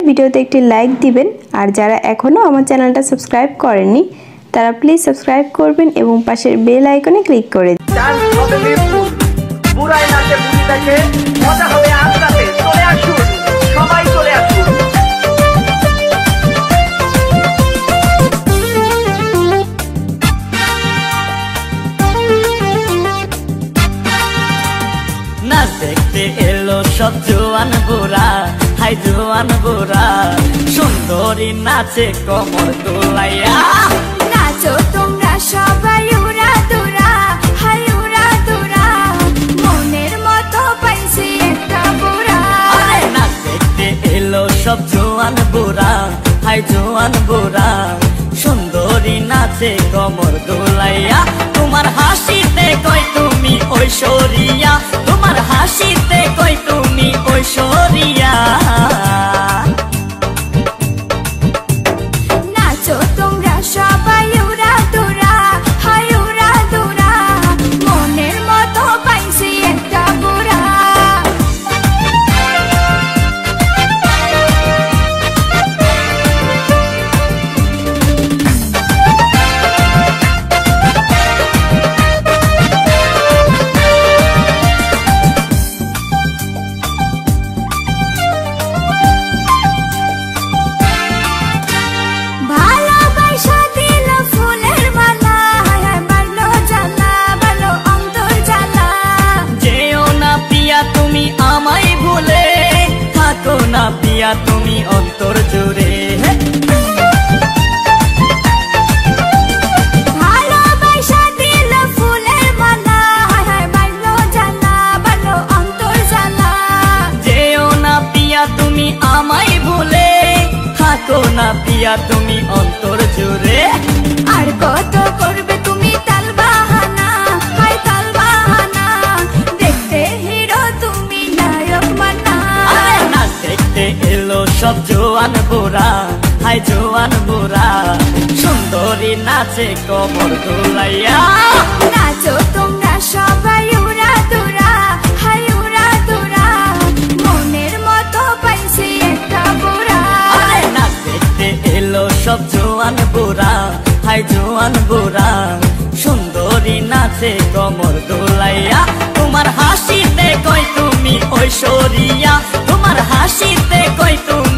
ভিডিওতে একটি লাইক দিবেন আর যারা এখনো আমার চ্যানেলটা সাবস্ক্রাইব করেননি তারা প্লিজ সাবস্ক্রাইব করবেন এবং পাশের বেল আইকনে ক্লিক করে দিন। নাচ দেখতে এলো সব জোয়ান বুড়া, হাই জোয়ান বুড়া, সুন্দরী নাচে কোমর দোলাইয়া। নাচো তোমরা সবাই উড়া দুরা, হাই উড়া দুরা, মনের মতো পাইছি একটা বুড়া। নাচ দেখতে এলো সব জোয়ান বুড়া, হাই জোয়ান বুড়া, সুন্দরী নাচে কোমর দোলাইয়া। তোমার হাসিতে কই তুমি ঐশ্বরিয়া, তোমার হাসিতে কই তুমি ঐশ্বরিয়া। নাচো তোমরা সবাই উড়া দুরা, হাই উড়া দুরা, মনের মতো পাইছি একটা বুড়া। না পিয়া তুমি অন্তর জুড়ে, ভালোবাসা দিল ফুলের মালা, বাড়লো জ্বালা, বাড়লো অন্তর জ্বালা। যেও না পিয়া তুমি আমায় ভুলে, থাকো না পিয়া তুমি অন্তর জুড়ে। আর কত করবে তুমি তাল বাহানা, হাই তাল বাহানা, দেখতে হিরো তুমি নায়ক মানা। নাচ দেখতে এলো সব জোয়ান বুড়া, হাই জোয়ান বুড়া, সুন্দরী নাচে কোমর দোলাইয়া। নাচো তোমরা সবাই উড়া দুরা, হাই উড়া দুরা, মনের মতো পাইছি একটা বুড়া। নাচ দেখতে এলো সব জোয়ান বুড়া, হাই জোয়ান বুড়া, সুন্দরী নাচে কোমর দোলাইয়া। তোমার হাসিতে কই তুমি ঐশ্বরিয়া, তোমার হাসিতে কই তুমি